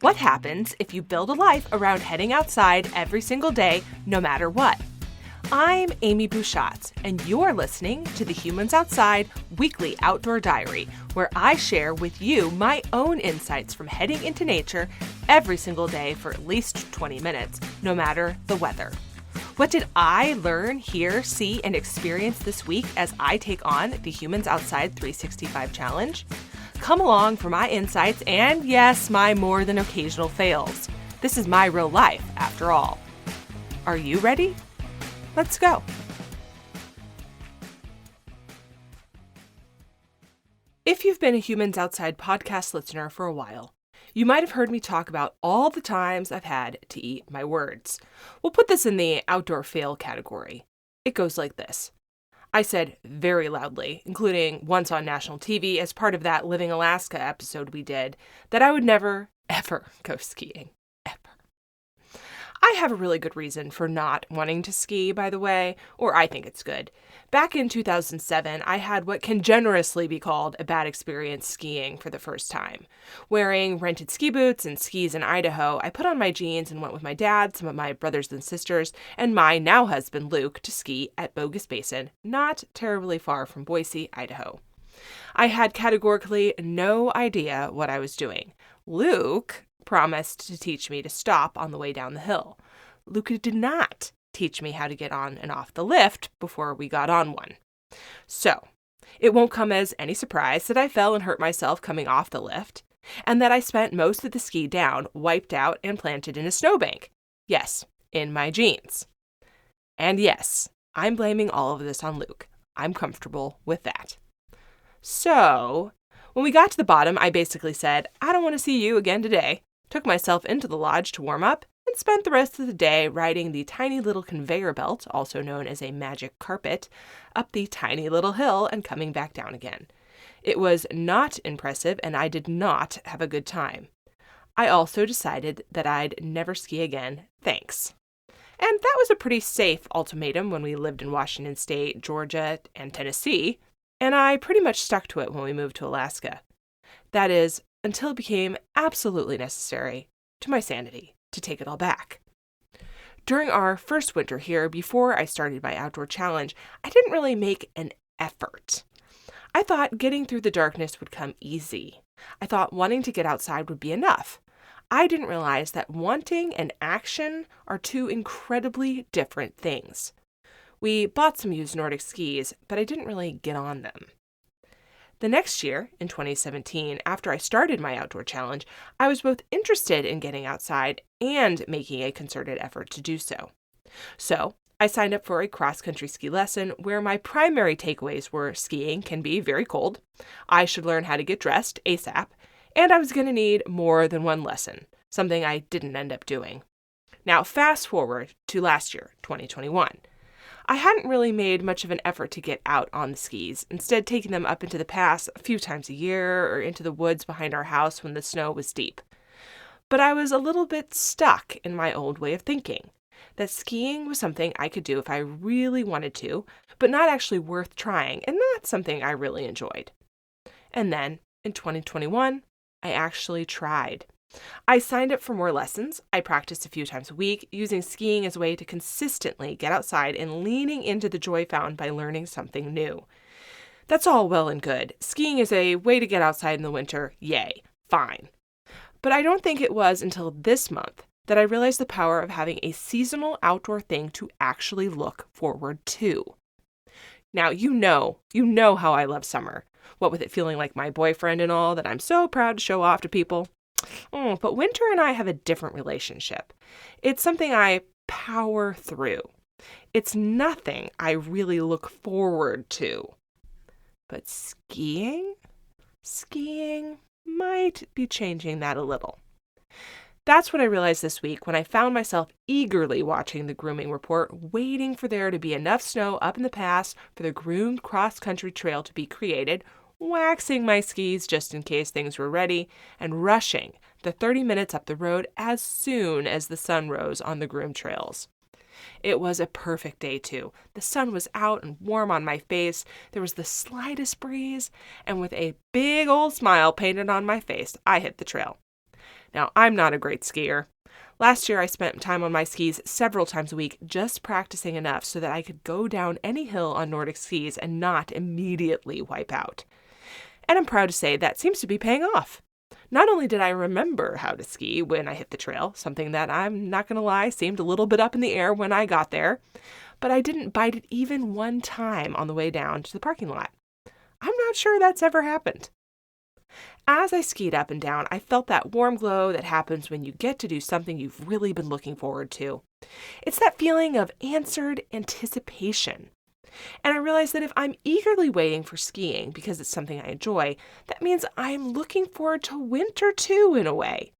What happens if you build a life around heading outside every single day, no matter what? I'm Amy Bouchatz, and you're listening to the Humans Outside Weekly Outdoor Diary, where I share with you my own insights from heading into nature every single day for at least 20 minutes, no matter the weather. What did I learn, hear, see, and experience this week as I take on the Humans Outside 365 Challenge? Come along for my insights and, yes, my more than occasional fails. This is my real life, after all. Are you ready? Let's go. If you've been a Humans Outside podcast listener for a while, you might have heard me talk about all the times I've had to eat my words. We'll put this in the outdoor fail category. It goes like this. I said very loudly, including once on national TV as part of that Living Alaska episode we did, that I would never, ever go skiing. Ever. I have a really good reason for not wanting to ski, by the way, or I think it's good. Back in 2007, I had what can generously be called a bad experience skiing for the first time. Wearing rented ski boots and skis in Idaho, I put on my jeans and went with my dad, some of my brothers and sisters, and my now husband Luke to ski at Bogus Basin, not terribly far from Boise, Idaho. I had categorically no idea what I was doing. Luke promised to teach me to stop on the way down the hill. Luke did not teach me how to get on and off the lift before we got on one. So, it won't come as any surprise that I fell and hurt myself coming off the lift, and that I spent most of the ski down wiped out and planted in a snowbank. Yes, in my jeans. And yes, I'm blaming all of this on Luke. I'm comfortable with that. So, when we got to the bottom, I basically said, I don't want to see you again today, took myself into the lodge to warm up, and spent the rest of the day riding the tiny little conveyor belt, also known as a magic carpet, up the tiny little hill and coming back down again. It was not impressive, and I did not have a good time. I also decided that I'd never ski again, thanks. And that was a pretty safe ultimatum when we lived in Washington State, Georgia, and Tennessee, and I pretty much stuck to it when we moved to Alaska. That is, until it became absolutely necessary to my sanity to take it all back. During our first winter here, before I started my outdoor challenge, I didn't really make an effort. I thought getting through the darkness would come easy. I thought wanting to get outside would be enough. I didn't realize that wanting and action are two incredibly different things. We bought some used Nordic skis, but I didn't really get on them. The next year, in 2017, after I started my outdoor challenge, I was both interested in getting outside and making a concerted effort to do so. So, I signed up for a cross-country ski lesson where my primary takeaways were skiing can be very cold, I should learn how to get dressed ASAP, and I was going to need more than one lesson, something I didn't end up doing. Now, fast forward to last year, 2021. I hadn't really made much of an effort to get out on the skis, instead taking them up into the pass a few times a year or into the woods behind our house when the snow was deep. But I was a little bit stuck in my old way of thinking, that skiing was something I could do if I really wanted to, but not actually worth trying and not something I really enjoyed. And then, in 2021, I actually tried. I signed up for more lessons. I practiced a few times a week, using skiing as a way to consistently get outside and leaning into the joy found by learning something new. That's all well and good. Skiing is a way to get outside in the winter. Yay. Fine. But I don't think it was until this month that I realized the power of having a seasonal outdoor thing to actually look forward to. Now, you know how I love summer. What with it feeling like my boyfriend and all that I'm so proud to show off to people. But winter and I have a different relationship. It's something I power through. It's nothing I really look forward to. But skiing might be changing that a little. That's what I realized this week when I found myself eagerly watching the grooming report, waiting for there to be enough snow up in the pass for the groomed cross-country trail to be created, waxing my skis just in case things were ready, and rushing the 30 minutes up the road as soon as the sun rose on the groomed trails. It was a perfect day, too. The sun was out and warm on my face. There was the slightest breeze, and with a big old smile painted on my face, I hit the trail. Now, I'm not a great skier. Last year, I spent time on my skis several times a week just practicing enough so that I could go down any hill on Nordic skis and not immediately wipe out. And I'm proud to say that seems to be paying off. Not only did I remember how to ski when I hit the trail, something that I'm not going to lie seemed a little bit up in the air when I got there, but I didn't bite it even one time on the way down to the parking lot. I'm not sure that's ever happened. As I skied up and down, I felt that warm glow that happens when you get to do something you've really been looking forward to. It's that feeling of answered anticipation. And I realized that if I'm eagerly waiting for skiing because it's something I enjoy, that means I'm looking forward to winter too, in a way.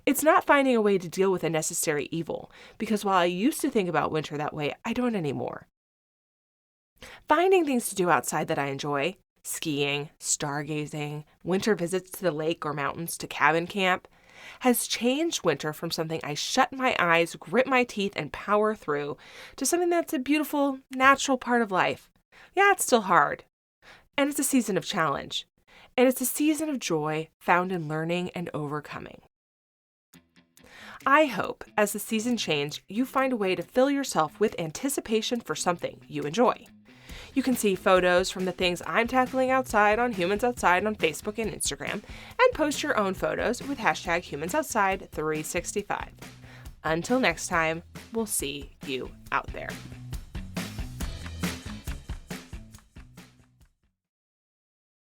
It's not finding a way to deal with a necessary evil, because while I used to think about winter that way, I don't anymore. Finding things to do outside that I enjoy, skiing, stargazing, winter visits to the lake or mountains to cabin camp, has changed winter from something I shut my eyes, grit my teeth, and power through to something that's a beautiful, natural part of life. Yeah, it's still hard. And it's a season of challenge. And it's a season of joy found in learning and overcoming. I hope, as the season changes, you find a way to fill yourself with anticipation for something you enjoy. You can see photos from the things I'm tackling outside on Humans Outside on Facebook and Instagram, and post your own photos with hashtag HumansOutside365. Until next time, we'll see you out there.